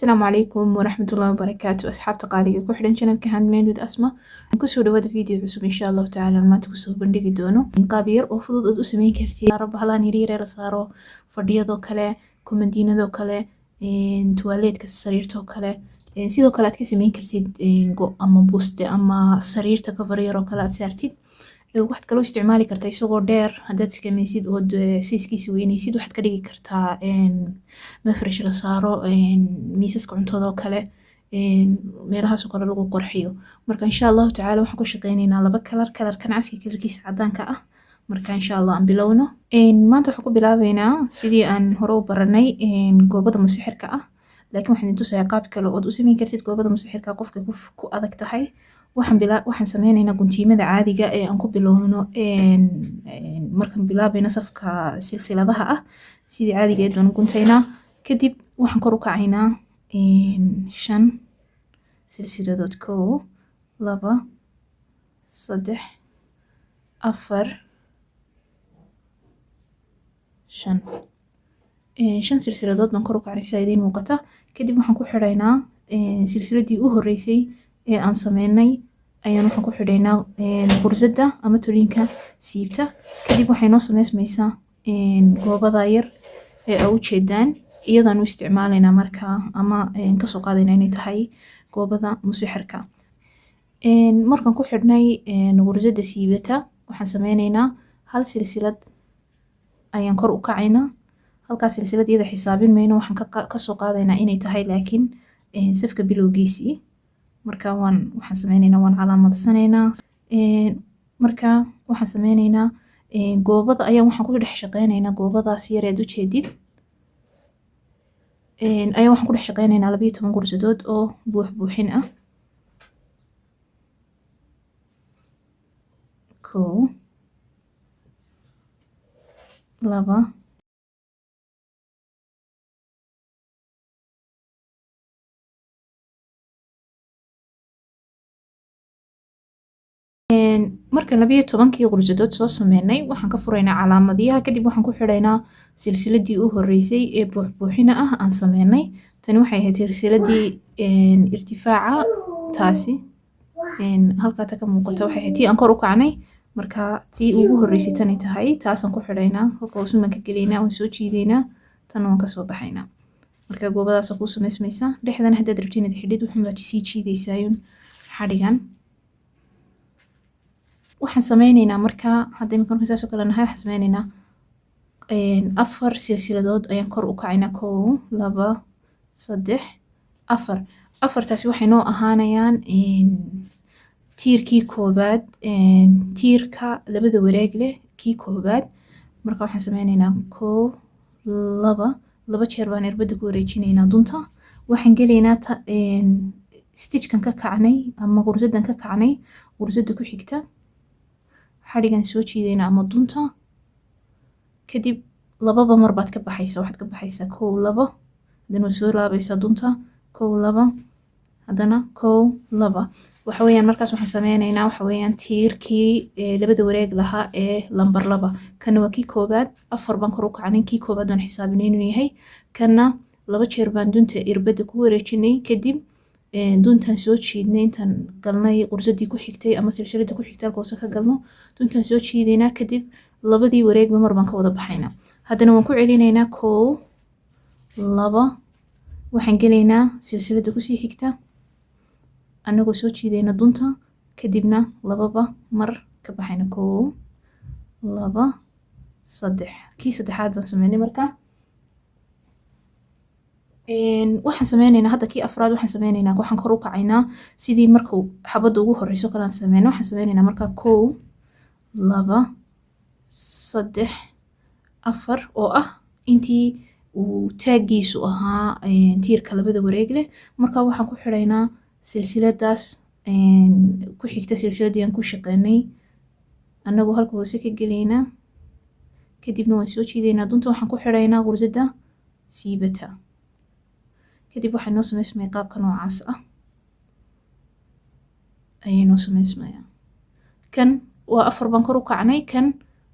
السلام عليكم ورحمة الله وبركاته أصحابتا qaaliga ku xidhan channelka Handmade with Asma waxaan kusoo dhawaada video cusub insha Allah taala maanta kusoo bandhigi doono qaab yar oo fudud oo u sameyn kartid bahalahan yaryar la saaro fadhiyadoo kale komadiinadoo kale tuwaleedka sariirtoo kale sidoo kale aad ka sameyn kartid go ama buste ama sariirta cover yar oo kale aad saartid waxaad kaloo isticmaali kartaa isagoo dheer haddaad samaysid oo siiskiisa weynaysid waxaad ka dhigi kartaa mafresh la saaro miisaska cuntada oo kale meelahaas oo kale lagu qurxiyo marka insha Allah taala waxaan ku shaqeynaynaa laba kalarkan caski kalarkiisa cadaanka ah marka insha Allah aan bilowno maanta waxaan ku bilaabeynaa sidii aan hore u baranay goobada musixirka ah laakiin waxaan idin tusayaa qaab kale oo aad u sameyn kartid goobada musixirka qofka ku adag tahay waxaan sameynaynaa guntiimada caadiga ee aan ku bilowno markaan bilaabayna safka silsiladaha ah sidii caadiga baan u guntaynaa kadib waxaan kor u kacaynaa 5 silsiladood 1 2 3 4 5 silsiladood baan kor u kacnay sida idiin muuqata kadib waxaan ku xiraynaa silsiladii u horeysay ee aan sameynay ayaan waxaan ku xidhaynaa qursada ama tulinka siibta kadib waxay noo sameysmaysaa goobada yar ee aad u jeedaan iyadaan u isticmaalaynaa markaa ama ka soo qaadaynaa inay tahay goobada musixirka markaan ku xidhnay qursada siibata waxaan sameynaynaa hal silsilad ayaan kor u kacaynaa halkaas silsilad iyada xisaabin mayno waxaan ka soo qaadaynaa inay tahay laakiin safka bilowgiisii marka waxaan sameynaynaa waan calaamadsanaynaa marka waxaan sameynaynaa goobada ayaan waxaan ku dhex shaqeynaynaa goobadaas yar ee u jeedid ayaan waxaan ku dhex shaqeynaynaa 12 qursadood oo buuxin ah 1 2 marka 12 qursadood soo sameynay waxaan ka furaynaa calaamadiyaha kadib waxaan ku xidhaynaa silsiladii u horeysay ee buuxina ah aan sameynay tani waxay ahayd silsiladii irtifaaca taasi halka ta ka muuqato waxay ahayd tii aan kor u kacnay marka tii ugu horeysay tani tahay taasaan ku xidhaynaa halka hoos ma ka galeynaa oo soo jiideynaa tan waan ka soo baxaynaa marka goobadaas ku sameysmaysa dhexdan hadda rabtiin inaad xidhid waxaan baad sii jiideysaa xadhigan waxaan sameynaynaa marka hadda markaan saas oo kale nahay waxaan sameynaynaa 4 silsiladood ayaan kor u kacaynaa 1 2 3 4 afartaasi waxay noo ahaanayaan tiirkii koobaad tiirka labada wareeg leh kii koobaad marka waxaan sameynaynaa 1 2 jeer baan irbada ku wareejinaynaa dunta waxaan gelaynaa stitchkan ka kacnay ama qursadan ka kacnay qursada ku xigta xadhigan soo jiideynaa ama dunta kadib lababa mar baad ka baxaysaa waxaad ka baxaysaa 1 2 hadana soo laabaysaa dunta 1 2 hadana 1 2 waxa weeyaan markaas waxaan sameynaynaa waxa weeyaan tiirkii labada wareeg lahaa ee lambar 2 kana waa kii koobaad 4 baan kor u kacnay kii koobaad baan xisaabinay inuu yahay kana 2 jeer baan dunta irbada ku wareejinay kadib duntan soo jiidnay intaan galnay qursadii ku xigtay ama silsiladii ku xigtay halkaas ka galno duntan soo jiideynaa kadib labadii wareegba mar baan ka wada baxaynaa haddana waan ku celinaynaa 1 2 waxaan gelaynaa silsilada ku sii xigta anagoo soo jiideyna dunta kadibna lababa mar ka baxayna 1 2 3 kii saddexaad baan sameynay marka waxaan sameynaynaa hadda kii afraad waxaan sameynaynaa waxaan kor u kacaynaa sidii markuu xabada ugu horeyso kala sameeyno waxaan sameynaynaa marka 1 2 3 4 oo ah intii uu taagiisu ahaa tiirka labada wareeg leh marka waxaan ku xidhaynaa silsiladaas ku xigta silsiladii aan ku shaqeynay anagoo halka hoose ka galeynaa kadibna waan soo jiideynaa dunta waxaan ku xidhaynaa qursada siibata kadib waxay noo sameysmay qaabka noocaas ah ayay noo sameysmayaan kan waa 4 baan kor u kacnay kan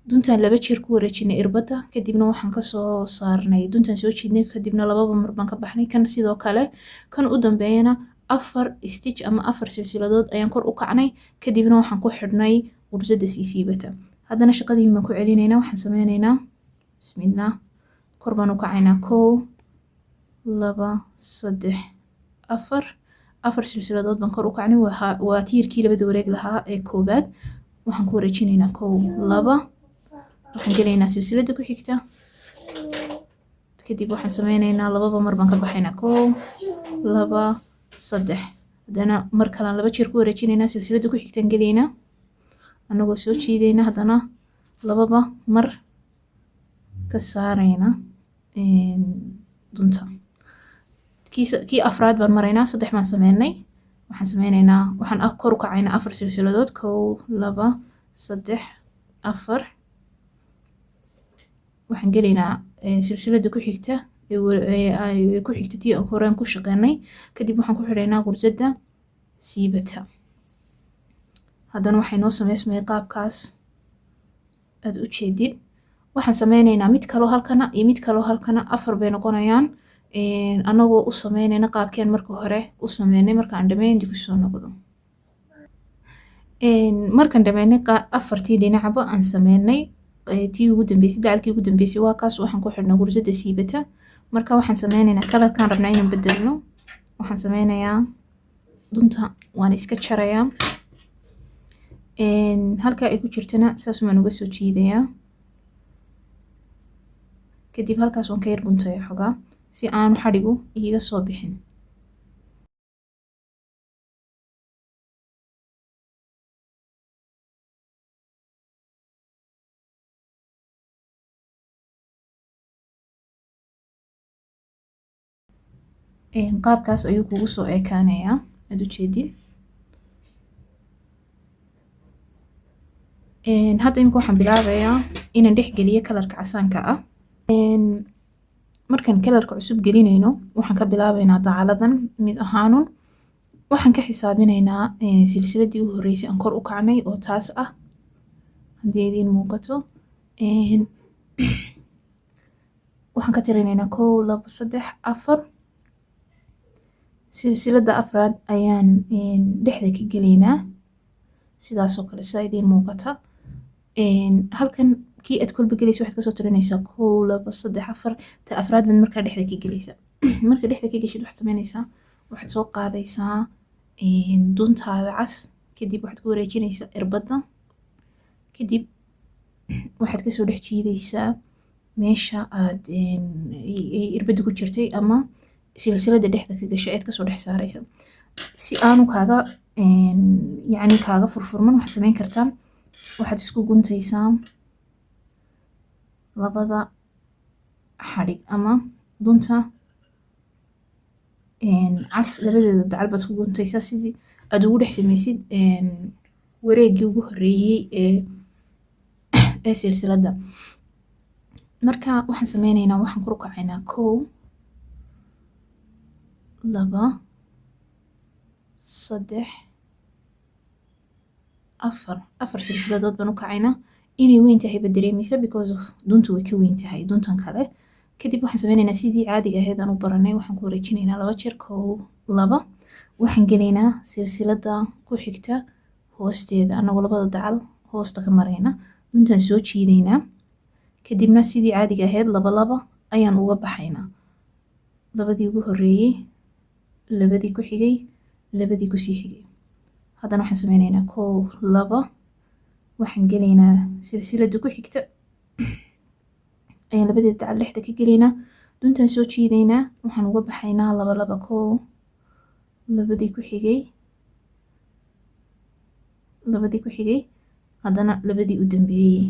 duntaan laba jeer ku wareejinay irbadda kadibna waxaan kasoo saarnay duntaan soo jiidnay kadibna lababa mar baan ka baxnay kan sidoo kale kan u dambeeyana 4 stitch ama 4 silsiladood ayaan kor u kacnay kadibna waxaan ku xidhnay qursada siisiibata haddana shaqadii baan ku celinaynaa waxaan sameynaynaa bismillaah kor baan u kacaynaa 1 2 3 4 silsiladood baan kor u kacnay waa tiirkii labada wareeg lahaa ee koobaad waxaan ku wareejinaynaa 1 2 waxaan gelaynaa silsilada ku xigta kadib waxaan sameynaynaa lababa mar baan ka baxaynaa 1 2 3 haddana mar kale laba jeer ku wareejinaynaa silsilada ku xigtaan gelaynaa anagoo soo jiidayna haddana lababa mar ka saarayna dunta kii afraad baan maraynaa 3 baan sameynay waxaan sameynaynaa waxaan kor u kacaynaa 4 silsiladood 1 2 3 4 waxaan gelaynaa silsilada ku xigta ku xigta tii horeen ku shaqeynay kadib waxaan ku xidhaynaa qursada siibata haddana waxay noo sameysmay qaabkaas aad u jeedid waxaan sameynaynaa mid kaloo halkana iyo mid kaloo halkana 4 bay noqonayaan anagoo u sameynayna qaabkeen marka hore u sameynay markaan dhameyn dib usoo noqdo markaan dhameynay 4tii dhinacba aan sameynay tii ugu dambeysay dacalkii ugu dambeysay waa kaas waxaan ku xidhnaa qursada siibata marka waxaan sameynaynaa kalarkaan rabnaa inaan bedelno waxaan sameynayaa dunta waan iska jarayaa halka ay ku jirtana saas waan uga soo jiidayaa kadib halkaas waan ka yar guntaya xogaa si aanu xadhigu iiga soo bixin qaabkaas ayuu kugu soo ekaanayaa aad u jeedid hadda imika waxaan bilaabayaa inaan dhex geliyo kalarka casaanka ah markaan kalarka cusub gelinayno waxaan ka bilaabaynaa dacaladan mid ahaanun waxaan ka xisaabinaynaa silsiladii u horreysay aan kor u kacnay oo taas ah haddii idiin muuqato waxaan ka tirinaynaa 1 2 3 4 silsilada afraad ayaan dhexda ka gelaynaa sidaasoo kale saa idiin muuqata halkan kii aad kolba gelaysa waxaad kasoo tirinaysaa 1 2 3 4 ta afraad baad markaa dhexda ka gelaysa marka dhexda ka geshid waxaad sameynaysaa waxaad soo qaadaysaa duntaada cas kadib waxaad ku wareejinaysaa irbadda kadib waxaad kasoo dhex jiidaysaa meesha aad irbadda ku jirtay ama silsilada dhexda ka gashay aad kasoo dhex saaraysa si aanu kaaga yacni kaaga furfurman waxaad sameyn kartaa waxaad isku guntaysaa labada xadhig ama dunta cas labadeeda dacal baad isku guntaysaa sidii aad ugu dhex samaysid wareegii ugu horreeyey ee silsilada marka waxaan sameynaynaa waxaan kor u kacaynaa 1 2 3 4 silsiladood baan u kacaynaa inay weyn tahay ba dareemaysa because of duntu way ka weyn tahay duntan kale kadib waxaan sameynaynaa sidii caadiga ahayd aan u baranay waxaan ku wareejinaynaa 2 jeer 1 2 waxaan gelaynaa silsilada ku xigta hoosteeda anagoo labada dacal hoosta ka marayna duntaan soo jiidaynaa kadibna sidii caadiga ahayd 2 ayaan uga baxaynaa labadii ugu horreeyay labadii ku xigay labadii ku sii xigay haddana waxaan sameynaynaa 1 2 waxaan gelaynaa silsilada ku xigta ayaan labadeeda dacal dhexda ka gelaynaa duntaan soo jiidaynaa waxaan uga baxaynaa 2 2 1 labadii ku xigay haddana labadii u dambeeyay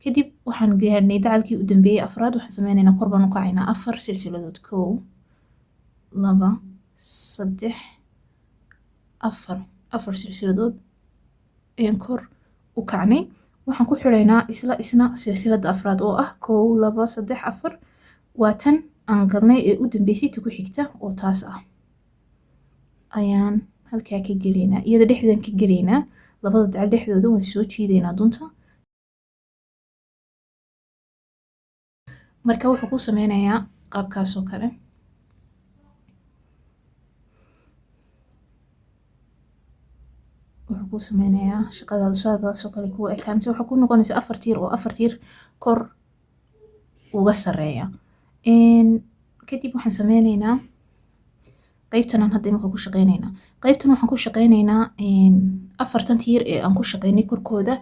kadib waxaan gaarnay dacalkii u dambeeyay afraad waxaan sameynaynaa kor baan u kacaynaa 4 silsiladood 1 2 3 4 silsiladood ayaan kor u kacnay waxaan ku xidhaynaa isna silsilada afraad oo ah 1 2 3 4 waa tan aan galnay ee u dambeysay ta ku xigta oo taas ah ayaan halkaa ka gelaynaa iyada dhexdan ka gelaynaa labada dacal dhexdooda waan soo jiidaynaa dunta marka wuxuu ku sameynayaa qaabkaasoo kale. wuxuu ku sameynayaa shaqadaada saadaasoo kale kuwa ekaanaysa. waxaa ku noqonaysa 4 tiir oo 4 tiir kor uga sareeya. kadib waxaan sameyneynaa qaybtanaan hadda imika ku shaqeyneynaa. qaybtan waxaan ku shaqeyneynaa 4tan tiir ee aan ku shaqeynay korkooda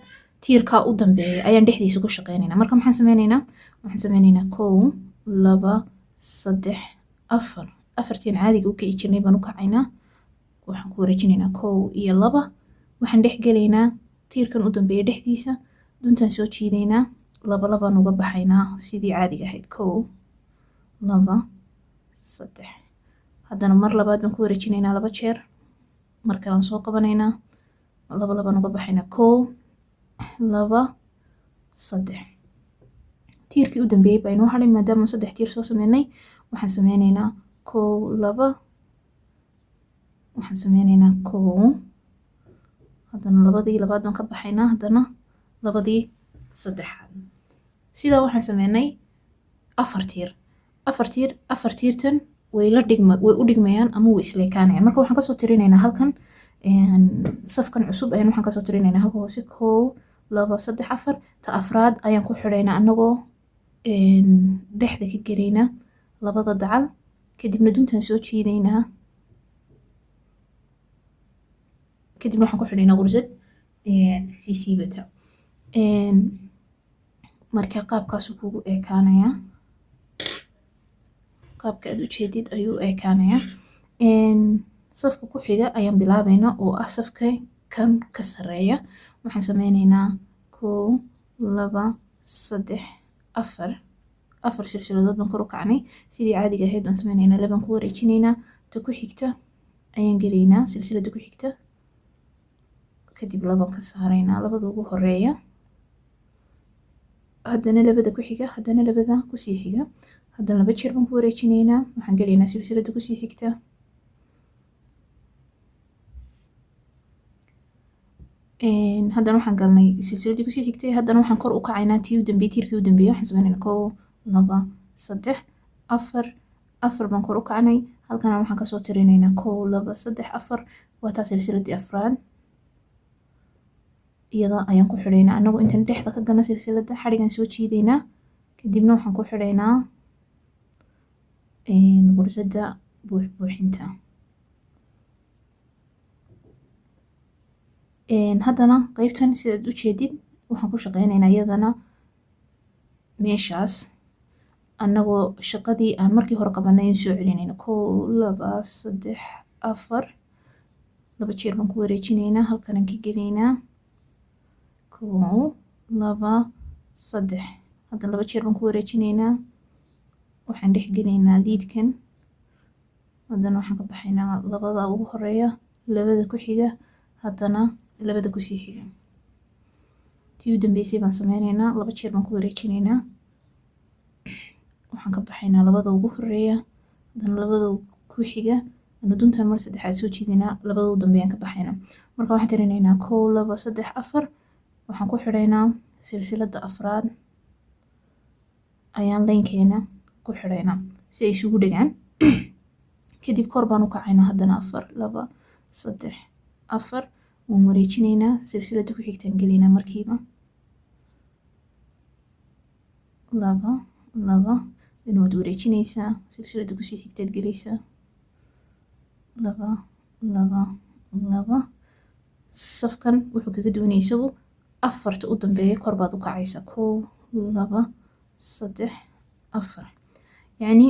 tiirkaa u dambeeya ayaan dhexdiisa ku shaqeyneynaa. marka maxaan sameyneynaa? waxaan sameyneynaa 1 2 3 4 4tiin caadiga u kici jirnay baan u kacaynaa. waxaan ku wareejinaynaa 1 iyo 2 waxaan dhex gelaynaa tiirkan u dambeeya dhexdiisa, duntaan soo jiidaynaa, 2 2 uga baxaynaa sidii caadiga ahayd. 1 2 3 haddana mar labaad baan ku wareejinaynaa 2 jeer, mar kale aan soo qabanaynaa, 2 2 uga baxaynaa. 1 2 3 tiirkii u dambeeyay baa inoo hadhay maadaama 3 tiir soo sameynay. waxaan sameyneynaa 1 2 waxaan sameyneynaa 1 haddana 2dii labaad baan ka baxaynaa, haddana 2dii saddexaad. sidaa waxaan sameynay 4 tiir 4 tiir 4 tiirtan way u dhigmayaan ama way isleekaanayaan. marka waxaan kasoo tirinaynaa halkan safkan cusub ayaan waxaan kasoo tirinaynaa halka hoose 1 2 3 4 ta afraad ayaan ku xidhaynaa anagoo dhexda ka gelaynaa 2da dacal, kadibna duntaan soo jiidaynaa, kadibna waxaan ku xidhaynaa qursad siibata. marka qaabkaasuu kugu ekaanayaa, qaabka aad u jeedid ayuu ekaanayaa. safka ku xiga ayaan bilaabaynaa oo ah safka kan ka sareeya. waxaan sameyneynaa 1 2 3 4 4 silsiladood baan kor u kacnay sidii caadiga ahayd baan sameyneynaa. 2 ku wareejinaynaa, ta ku xigta ayaan gelaynaa silsilada ku xigta, kadib 2 ka saaraynaa 2da ugu horeeya, haddana 2da ku xiga, haddana 2da kusii xiga, haddana 2 jeer baan ku wareejinaynaa, waxaan gelaynaa silsilada kusii xigta, haddana waxaan galnay silsiladii kusii xigtay, haddana waxaan kor u kacaynaa tii u dambeeyay tiirkii u dambeeyay. waxaan sameyneynaa 1 2 3 4 4 baan kor u kacnay, halkana waxaan kasoo tirinaynaa 1 2 3 4 waa taa silsiladii afraad. iyada ayaan ku xidhaynaa anagoo intaan dhexda ka galna silsilada xadhigaan soo jiidaynaa, kadibna waxaan ku xidhaynaa qursada buuxinta. haddana qaybtan sidaad u jeedid waxaan ku shaqeyneynaa iyadana meeshaas anagoo shaqadii aan markii hore qabanay soo celinayna. 1 2 3 4 2 jeer baan ku wareejinaynaa, halkanaan ka gelaynaa 1 2 3 haddana 2 jeer baan ku wareejinaynaa, waxaan dhex gelaynaa liidkan, haddana waxaan ka baxaynaa 2da ugu horeeya, 2da ku xiga, haddana 2da kusii xiga. tii u dambeysay baan sameyneynaa, 2 jeer baan ku wareejinaynaa, waxaan ka baxaynaa 2da ugu horeeya, haddana 2da ku xiga, duntaan mar saddexaad soo jiidaynaa, 2da u dambeeyaan ka baxaynaa. marka waxaan tirinaynaa 1 2 3 4 waxaan ku xidhaynaa silsilada afraad ayaan laynkeena ku xidhaynaa si ay isugu dhagaan. kadib kor baan u kacaynaa, haddana 4 2 3 4 waan wareejinaynaa, silsilada ku xigtaan gelaynaa markiiba 2 2 inaad wareejinaysaa, silsilada kusii xigtaad gelaysaa 2 2 2. safkan wuxuu kaga duwanaya isagu 4ta u dambeeya kor baad u kacaysaa 1 2 3 4. yacni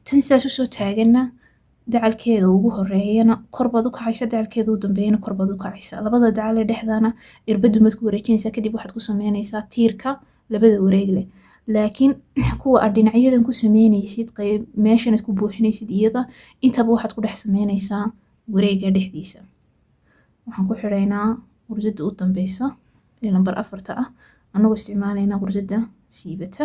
tan sidaas usoo taagana dacalkeeda ugu horeeyana kor baad u kacaysaa, dacalkeeda u dambeeyana kor baad u kacaysaa. 2da dacal ee dhexdaana irbadu maad ku wareejinaysaa, kadib waxaad ku sameynaysaa tiirka 2da wareeg leh. laakiin kuwa aad dhinacyadan ku sameynaysid meeshan aad ku buuxinaysid iyada intaba waxaad ku dhex sameynaysaa wareega dhexdiisa. waxaan ku xidhaynaa qursada u dambeysa ee lambar 4 ah anagoo isticmaalaynaa qursada siibata.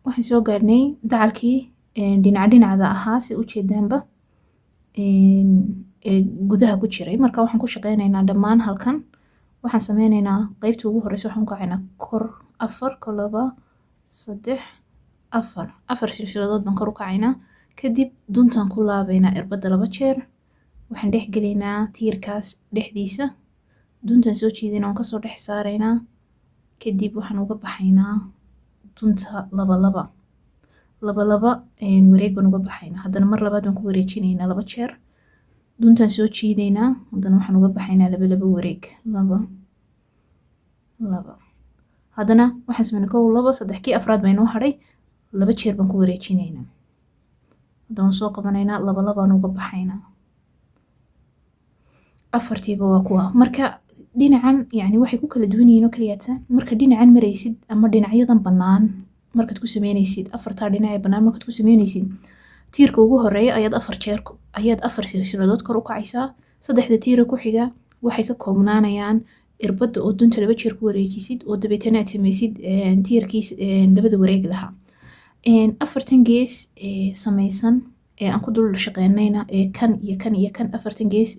waxaan soo gaarnay dacalkii dhinacda ahaa si u jeedaanba gudaha ku jiray. marka waxaan ku shaqeynaynaa dhammaan halkan waxaan sameyneynaa qaybta ugu horeysa waxaan ku kacaynaa kor 4 ko 2 3 4 silsiladood baan kor u kacaynaa kadib duntaan ku laabaynaa irbadda 2 jeer waxaan dhex gelaynaa tiirkaas dhexdiisa duntaan soo jiidaynaa waan kasoo dhex saaraynaa kadib waxaan uga baxaynaa dunta laba wareeg baan uga baxaynaa haddana mar labaad baan ku wareejinaynaa 2 jeer duntaan soo jiidaynaa haddana waxaan uga baxaynaa laba wareeg haddana waxaan sameynaa 1 2 3 kii afraad baa inoo hadhay 2 jeer baan ku wareejinaynaa haddana waan soo qabanaynaa baan uga baxaynaa afartiiba waa kuwa marka dhinacan yani waxay ku kala duwan yihiin oo kaliyaata marka dhinacan maraysid ama dhinacyadan bannaan markaad ku sameynaysid afartaa dhinac ee bannaan markaad ku sameynaysid tiirka ugu horeeya ayaad 4 silsiladood kor u kacaysaa saddexda tiira ku xiga waxay ka koobnaanayaan irbadda oo dunta 2 jeer ku wareejisid oo dabeetana aad samaysid tiirkiis labada wareeg lahaa afartan gees samaysan aan ku dul shaqeynayna kan iyo kan iyo kan afartan gees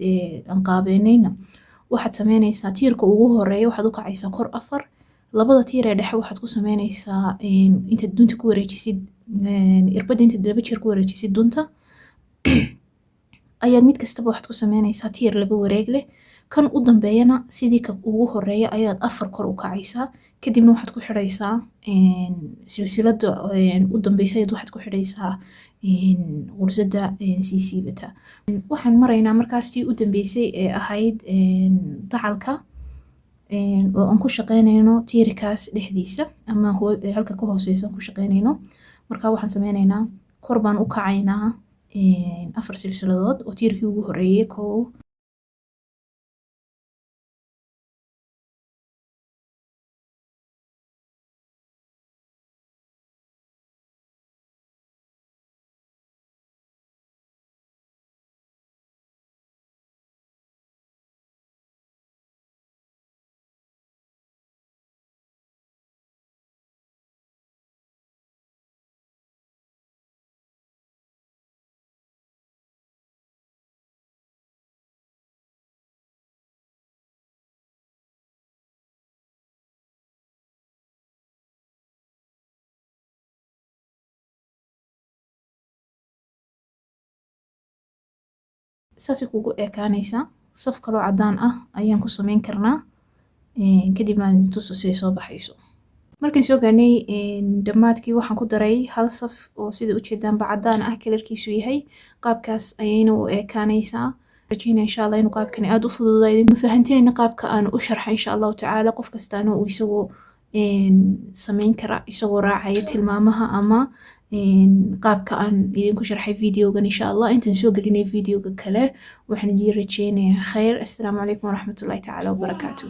aan qaabeynayna waxaad sameynaysaa tiirka ugu horeeya waxaad u kacaysaa kor 4 labada tiir ee dhexe waxaad ku sameynaysaa intaad dunta ku wareejisid irbadda intaad 2 jeer ku wareejisid dunta ayaad mid kastaba waxaad ku sameynaysaa tiir 2 wareeg leh kan u dambeeyana sidii ka ugu horeeya ayaad 4 kor u kacaysaa kadibna waxaad ku xidhaysaa silsiladda u dambeysa ayaad waxaad ku xidhaysaa qursada siisiibata waxaan maraynaa markaas tii u dambeysay ee ahayd dacalka oo aan ku shaqeynayno tiirkaas dhexdiisa ama halka ka hooseysa aan ku shaqeynayno marka waxaan sameynaynaa kor baan u kacaynaa 4 silsiladood oo tiirkii ugu horeeyay kow saasi kugu ekaanaysaa saf kaloo caddaan ah ayaan ku sameyn karnaa kadibna aan idin tuso siday soo baxayso markaan soo gaarnay dhammaadkii waxaan ku daray hal saf oo sida ujeedaanba caddaan ah kalarkiisu yahay qaabkaas ayayna u ekaanaysaa rajayna insha allah inuu qaabkani aada u fududahay idinku fahantinayna qaabka aan u sharxay insha allahu tacaala qof kastaana uu isagoo sameyn kara isagoo raacaya tilmaamaha ama qaabka aan idinku sharxay videogan insha allah intaan soo gelinay videoga kale waxaan idiin rajeynayaa khayr assalaamu calaykum waraxmatullahi tacaala wabarakaatuh